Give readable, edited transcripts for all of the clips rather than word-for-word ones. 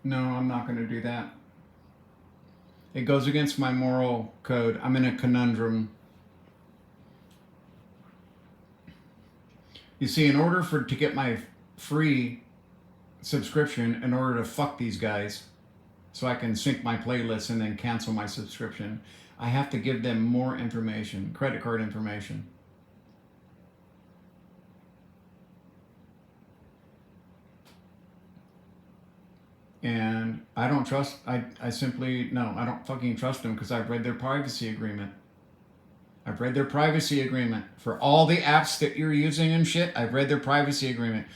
No, I'm not going to do that. It goes against my moral code. I'm in a conundrum. You see, in order for to get my free subscription, in order to fuck these guys, so I can sync my playlists and then cancel my subscription, I have to give them more information, credit card information. And I don't trust, I simply, no, I don't fucking trust them because I've read their privacy agreement. I've read their privacy agreement. For all the apps that you're using and shit, I've read their privacy agreement.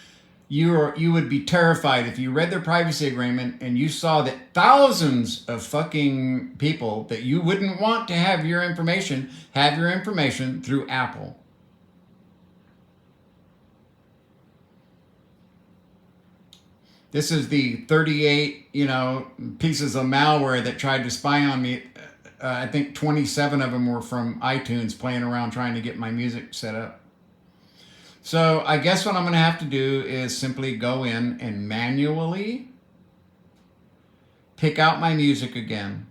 You would be terrified if you read their privacy agreement and you saw that thousands of fucking people that you wouldn't want to have your information through Apple. This is the 38, pieces of malware that tried to spy on me. I think 27 of them were from iTunes playing around trying to get my music set up. So I guess what I'm going to have to do is simply go in and manually pick out my music again.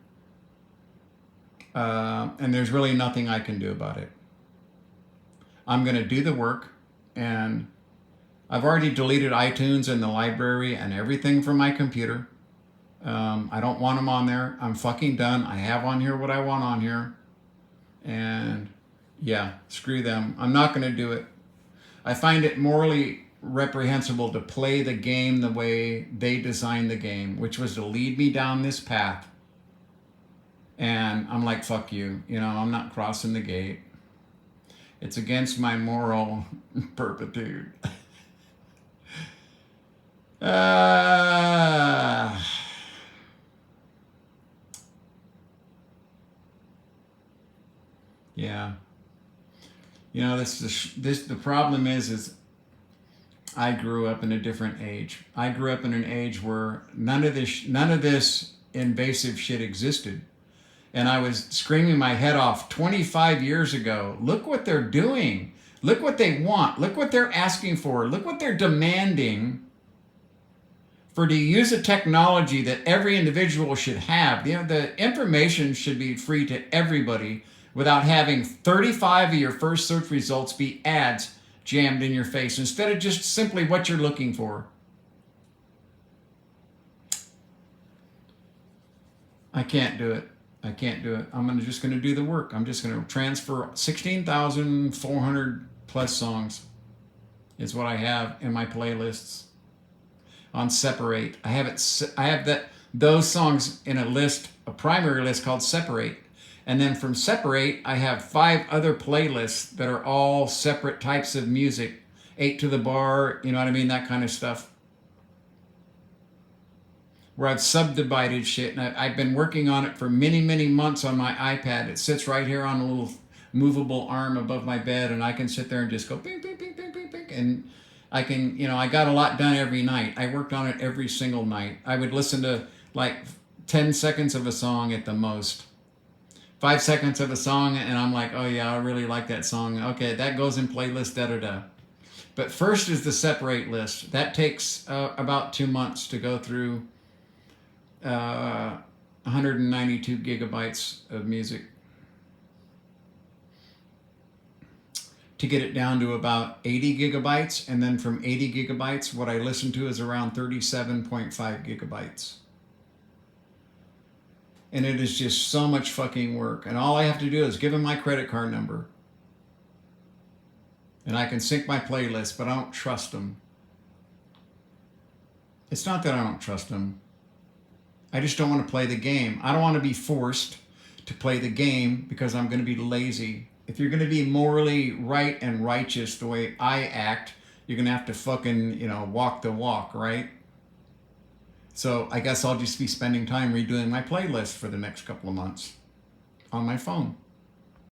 And there's really nothing I can do about it. I'm going to do the work, and I've already deleted iTunes and the library and everything from my computer. I don't want them on there. I'm fucking done. I have on here what I want on here. And yeah, screw them. I'm not going to do it. I find it morally reprehensible to play the game the way they designed the game, which was to lead me down this path. And I'm like, fuck you. I'm not crossing the gate. It's against my moral turpitude. Yeah. The problem is I grew up in a different age. I grew up in an age where none of this invasive shit existed. And I was screaming my head off 25 years ago. Look what they're doing. Look what they want. Look what they're asking for. Look what they're demanding for to use a technology that every individual should have. The information should be free to everybody without having 35 of your first search results be ads jammed in your face instead of just simply what you're looking for. I can't do it. I can't do it. just going to do the work. I'm just going to transfer 16,400 plus songs is what I have in my playlists on Separate. I have those songs in a primary list called Separate. And then from Separate, I have 5 other playlists that are all separate types of music. 8 to the Bar, you know what I mean? That kind of stuff. Where I've subdivided shit, and I've been working on it for many, many months on my iPad. It sits right here on a little movable arm above my bed, and I can sit there and just go ping, ping, ping, ping, ping, ping, and I can, I got a lot done every night. I worked on it every single night. I would listen to like 10 seconds of a song at the most. 5 seconds of a song, and I'm like, oh yeah, I really like that song. Okay, that goes in playlist, da-da-da. But first is the Separate list. That takes about 2 months to go through 192 gigabytes of music to get it down to about 80 gigabytes. And then from 80 gigabytes, what I listen to is around 37.5 gigabytes. And it is just so much fucking work. And all I have to do is give them my credit card number. And I can sync my playlist, but I don't trust them. It's not that I don't trust them. I just don't want to play the game. I don't want to be forced to play the game because I'm going to be lazy. If you're going to be morally right and righteous the way I act, you're going to have to fucking, walk the walk, right? So I guess I'll just be spending time redoing my playlist for the next couple of months on my phone.